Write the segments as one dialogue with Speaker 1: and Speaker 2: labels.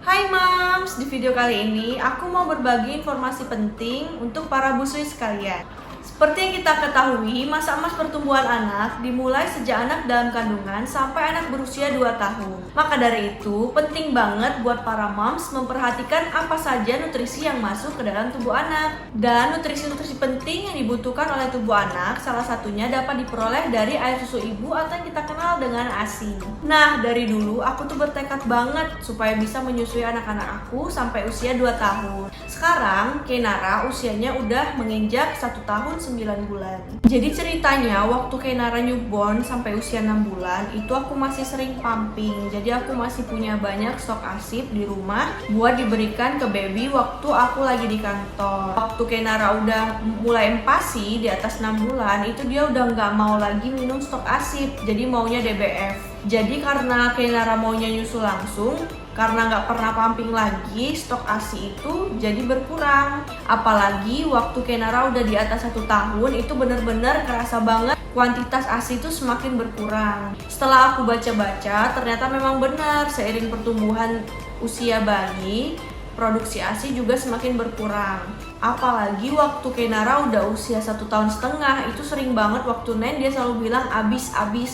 Speaker 1: Hai Mams, di video kali ini aku mau berbagi informasi penting untuk para busui sekalian. Seperti yang kita ketahui, masa emas pertumbuhan anak dimulai sejak anak dalam kandungan sampai anak berusia 2 tahun. Maka dari itu, penting banget buat para moms memperhatikan apa saja nutrisi yang masuk ke dalam tubuh anak. Dan nutrisi-nutrisi penting yang dibutuhkan oleh tubuh anak, salah satunya dapat diperoleh dari air susu ibu atau yang kita kenal dengan ASI. Nah, dari dulu aku tuh bertekad banget supaya bisa menyusui anak-anak aku sampai usia 2 tahun. Sekarang, Kenara usianya udah menginjak 1 tahun 9 bulan. Jadi ceritanya waktu Kenara newborn sampai usia 6 bulan itu aku masih sering pumping. Jadi aku masih punya banyak stok ASI di rumah buat diberikan ke baby waktu aku lagi di kantor. Waktu Kenara udah mulai empasi di atas 6 bulan itu dia udah nggak mau lagi minum stok ASI. Jadi maunya DBF. Jadi karena Kenara maunya nyusu langsung, karena nggak pernah pumping lagi, stok ASI itu jadi berkurang. Apalagi waktu Kenara udah di atas 1 tahun, itu bener-bener kerasa banget kuantitas ASI itu semakin berkurang. Setelah aku baca-baca, ternyata memang benar, seiring pertumbuhan usia bayi, produksi ASI juga semakin berkurang. Apalagi waktu Kenara udah usia 1,5 tahun, itu sering banget waktu Nen dia selalu bilang abis.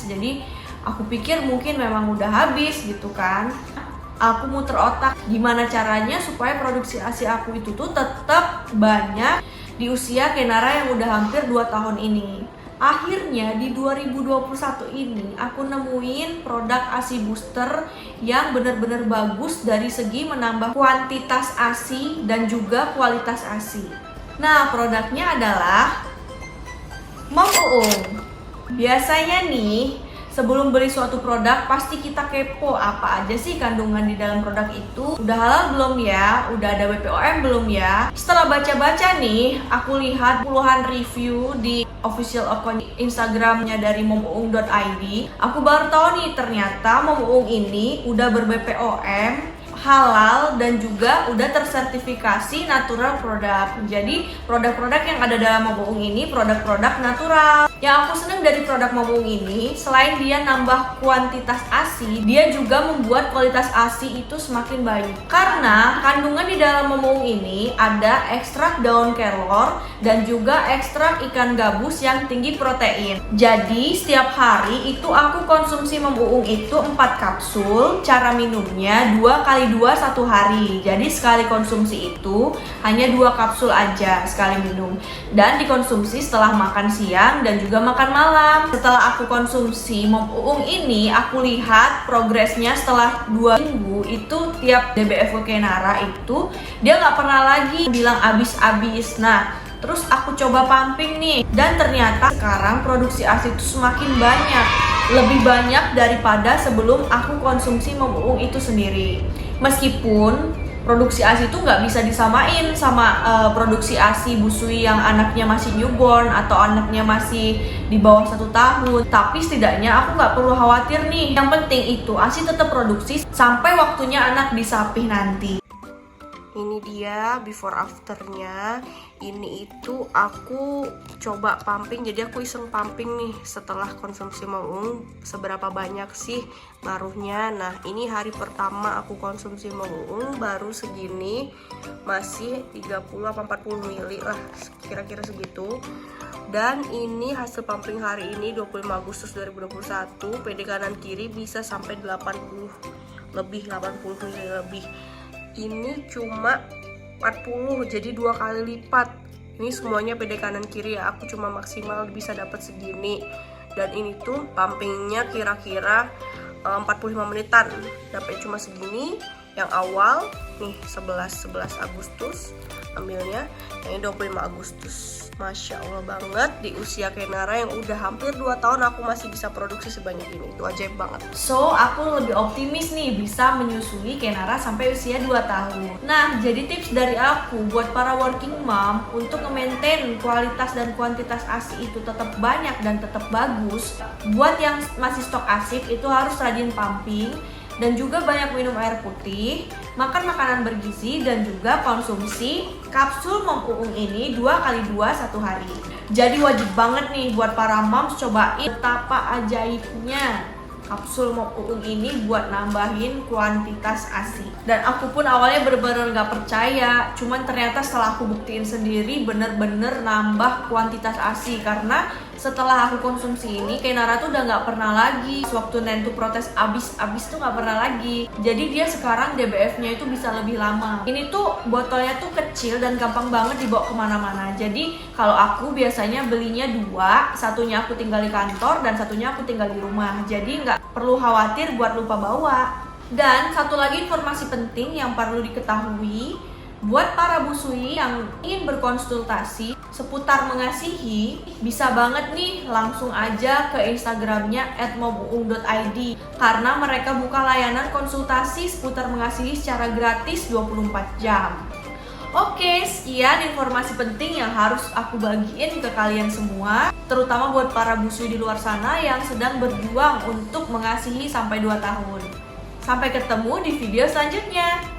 Speaker 1: Jadi aku pikir mungkin memang udah habis gitu kan. Aku muter otak gimana caranya supaya produksi ASI aku itu tuh tetap banyak di usia Kenara yang udah hampir 2 tahun ini. Akhirnya di 2021 ini aku nemuin produk ASI booster yang benar-benar bagus dari segi menambah kuantitas ASI dan juga kualitas ASI. Nah, produknya adalah Mom Uung. Biasanya nih, sebelum beli suatu produk, pasti kita kepo apa aja sih kandungan di dalam produk itu. Udah halal belum ya? Udah ada BPOM belum ya? Setelah baca-baca nih, aku lihat puluhan review di official account Instagramnya dari momuung.id. Aku baru tahu nih, ternyata Mom Uung ini udah ber-BPOM, halal, dan juga udah tersertifikasi natural product. Jadi produk-produk yang ada dalam Mom Uung ini produk-produk natural. Yang aku seneng dari produk Mom Uung ini, selain dia nambah kuantitas ASI, dia juga membuat kualitas ASI itu semakin baik. Karena kandungan di dalam Mom Uung ini ada ekstrak daun kelor dan juga ekstrak ikan gabus yang tinggi protein. Jadi setiap hari itu aku konsumsi Mom Uung itu 4 kapsul. Cara minumnya 2 kali 2 1 hari. Jadi sekali konsumsi itu hanya 2 kapsul aja sekali minum. Dan dikonsumsi setelah makan siang dan juga makan malam. Setelah aku konsumsi Mom Uung ini, aku lihat progresnya setelah 2 minggu itu tiap DBF Kenara itu dia nggak pernah lagi bilang abis-abis. Nah, terus aku coba pumping nih, dan ternyata sekarang produksi ASI itu semakin banyak, lebih banyak daripada sebelum aku konsumsi Mom Uung itu sendiri. Meskipun produksi ASI itu nggak bisa disamain sama produksi ASI busui yang anaknya masih newborn atau anaknya masih di bawah 1 tahun. Tapi setidaknya aku nggak perlu khawatir nih. Yang penting itu ASI tetap produksi sampai waktunya anak disapih nanti. Ini dia before afternya. Ini itu aku coba pumping, jadi aku iseng pumping nih setelah konsumsi Mom Uung seberapa banyak sih ngaruhnya. Nah, ini hari pertama aku konsumsi Mom Uung baru segini, masih 30-40 mili lah, kira-kira segitu. Dan ini hasil pumping hari ini 25 Agustus 2021, PD kanan kiri bisa sampai 80 mili lebih. Ini cuma 40, jadi 2 kali lipat. Ini semuanya PD kanan kiri ya, aku cuma maksimal bisa dapat segini. Dan ini tuh pumpingnya kira-kira 45 menitan, dapat cuma segini. Yang awal nih 11 Agustus ambilnya, yang ini 25 Agustus. Masya Allah banget, di usia Kenara yang udah hampir 2 tahun aku masih bisa produksi sebanyak ini. Itu ajaib banget. So, aku lebih optimis nih bisa menyusui Kenara sampai usia 2 tahun. Nah, jadi tips dari aku buat para working mom untuk nge-maintain kualitas dan kuantitas ASI itu tetap banyak dan tetap bagus. Buat yang masih stok ASI itu harus rajin pumping, dan juga banyak minum air putih, makan makanan bergizi, dan juga konsumsi kapsul Mom Uung ini 2 kali 2 1 hari. Jadi wajib banget nih buat para moms cobain betapa ajaibnya kapsul Mop Uung ini buat nambahin kuantitas ASI. Dan aku pun awalnya bener-bener gak percaya, cuman ternyata setelah aku buktiin sendiri bener-bener nambah kuantitas ASI. Karena setelah aku konsumsi ini, Kainara tuh udah gak pernah lagi waktu Nentu protes abis tuh gak pernah lagi. Jadi dia sekarang DBF-nya itu bisa lebih lama. Ini tuh botolnya tuh kecil dan gampang banget dibawa kemana-mana. Jadi kalau aku biasanya belinya 2, satunya aku tinggal di kantor dan satunya aku tinggal di rumah. Jadi nggak perlu khawatir buat lupa bawa. Dan satu lagi informasi penting yang perlu diketahui buat para busui yang ingin berkonsultasi seputar mengasihi, bisa banget nih langsung aja ke Instagramnya @mobuung.id karena mereka buka layanan konsultasi seputar mengasihi secara gratis 24 jam. Oke, sekian informasi penting yang harus aku bagiin ke kalian semua, terutama buat para busui di luar sana yang sedang berjuang untuk mengasihi sampai 2 tahun. Sampai ketemu di video selanjutnya.